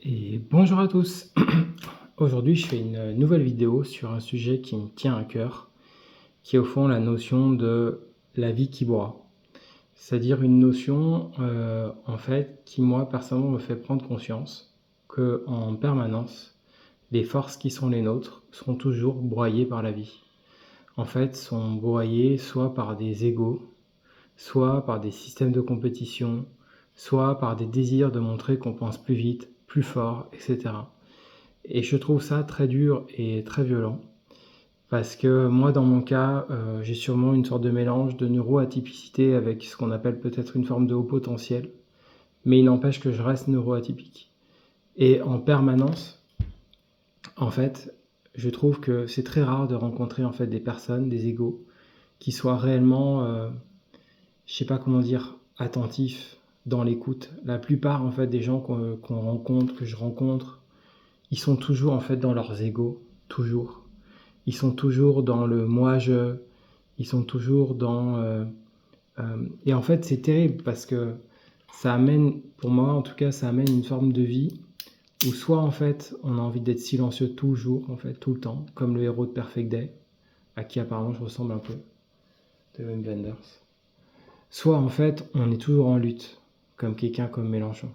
Et bonjour à tous. Aujourd'hui, je fais une nouvelle vidéo sur un sujet qui me tient à cœur, qui est au fond la notion de la vie qui broie. C'est-à-dire une notion, en fait, qui moi, personnellement, me fait prendre conscience que en permanence, les forces qui sont les nôtres seront toujours broyées par la vie. En fait, sont broyées soit par des égos, soit par des systèmes de compétition, soit par des désirs de montrer qu'on pense plus vite, plus fort, etc. Et je trouve ça très dur et très violent, parce que moi, dans mon cas, j'ai sûrement une sorte de mélange de neuroatypicité avec ce qu'on appelle peut-être une forme de haut potentiel, mais il n'empêche que je reste neuroatypique. Et en permanence, en fait, je trouve que c'est très rare de rencontrer en fait des personnes, des égos, qui soient réellement, je sais pas comment dire, attentifs dans l'écoute. La plupart en fait des gens qu'on rencontre, que je rencontre, ils sont toujours en fait dans leurs égos, toujours. Ils sont toujours dans le moi-je, ils sont toujours dans... et en fait, c'est terrible parce que ça amène, pour moi en tout cas, ça amène une forme de vie où soit en fait on a envie d'être silencieux toujours, en fait, tout le temps, comme le héros de Perfect Day, à qui apparemment je ressemble un peu, de Wim Wenders. Soit en fait on est toujours en lutte, comme quelqu'un comme Mélenchon.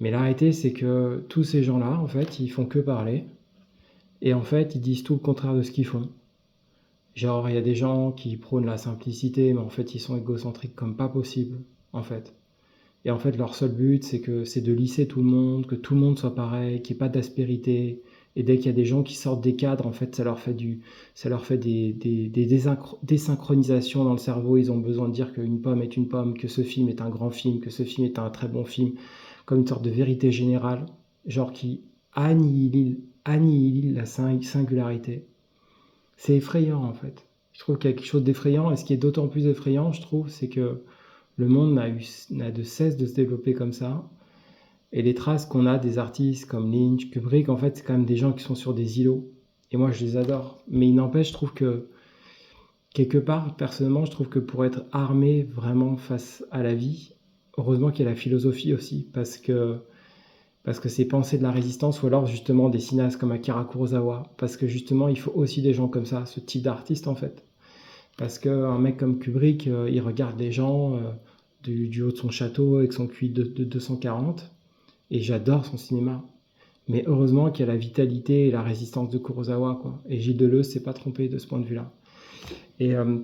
Mais la réalité, c'est que tous ces gens-là, en fait, ils font que parler, et en fait, ils disent tout le contraire de ce qu'ils font. Genre, il y a des gens qui prônent la simplicité, mais en fait, ils sont égocentriques comme pas possible, en fait. Et en fait, leur seul but, c'est de lisser tout le monde, que tout le monde soit pareil, qu'il n'y ait pas d'aspérité. Et dès qu'il y a des gens qui sortent des cadres, en fait, ça leur fait des désynchronisations dans le cerveau. Ils ont besoin de dire qu'une pomme est une pomme, que ce film est un grand film, que ce film est un très bon film, comme une sorte de vérité générale, genre qui annihile la singularité. C'est effrayant en fait. Je trouve qu'il y a quelque chose d'effrayant, et ce qui est d'autant plus effrayant, je trouve, c'est que le monde n'a de cesse de se développer comme ça, et les traces qu'on a des artistes comme Lynch, Kubrick, en fait, c'est quand même des gens qui sont sur des îlots, et moi je les adore. Mais il n'empêche, je trouve que, quelque part, personnellement, je trouve que pour être armé vraiment face à la vie, heureusement qu'il y a la philosophie aussi, parce que c'est penser de la résistance, ou alors justement des cinéastes comme Akira Kurosawa, parce que justement il faut aussi des gens comme ça, ce type d'artiste en fait. Parce qu'un mec comme Kubrick, il regarde les gens du haut de son château avec son QI de 240, et j'adore son cinéma. Mais heureusement qu'il y a la vitalité et la résistance de Kurosawa, quoi. Et Gilles Deleuze s'est pas trompé de ce point de vue-là. Et, euh,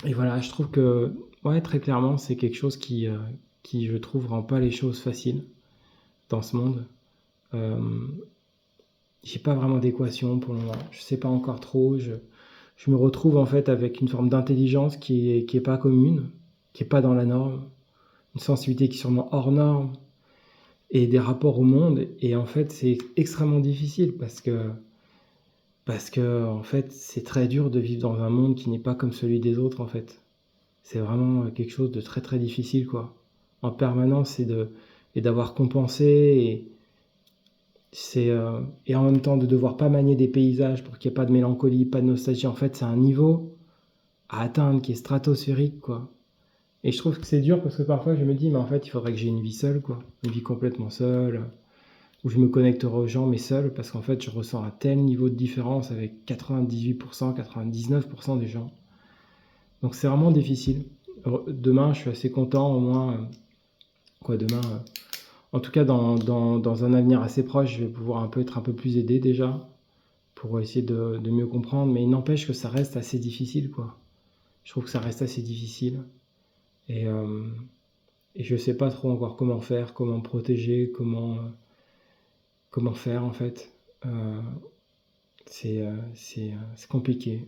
et voilà, je trouve que, ouais, très clairement, c'est quelque chose qui, je trouve, rend pas les choses faciles dans ce monde. Euh, j'ai pas vraiment d'équation pour le moment. Je sais pas encore trop. Je me retrouve en fait avec une forme d'intelligence qui est pas commune, qui est pas dans la norme, une sensibilité qui est sûrement hors norme, et des rapports au monde. Et en fait, c'est extrêmement difficile parce que en fait, c'est très dur de vivre dans un monde qui n'est pas comme celui des autres en fait. C'est vraiment quelque chose de très très difficile quoi. En permanence et d'avoir compensé et en même temps de devoir pas manier des paysages pour qu'il n'y ait pas de mélancolie, pas de nostalgie. En fait, c'est un niveau à atteindre qui est stratosphérique, quoi. Et je trouve que c'est dur parce que parfois je me dis, mais en fait, il faudrait que j'ai une vie seule, quoi. Une vie complètement seule, où je me connecterai aux gens, mais seul, parce qu'en fait, je ressens un tel niveau de différence avec 98%, 99% des gens. Donc c'est vraiment difficile. Demain, je suis assez content, au moins, quoi, demain, en tout cas, dans un avenir assez proche, je vais pouvoir être un peu plus aidé déjà, pour essayer de mieux comprendre, mais il n'empêche que ça reste assez difficile, quoi. Je trouve que ça reste assez difficile. Et, euh, et je sais pas trop encore comment faire, comment me protéger, comment faire en fait. Euh, c'est compliqué.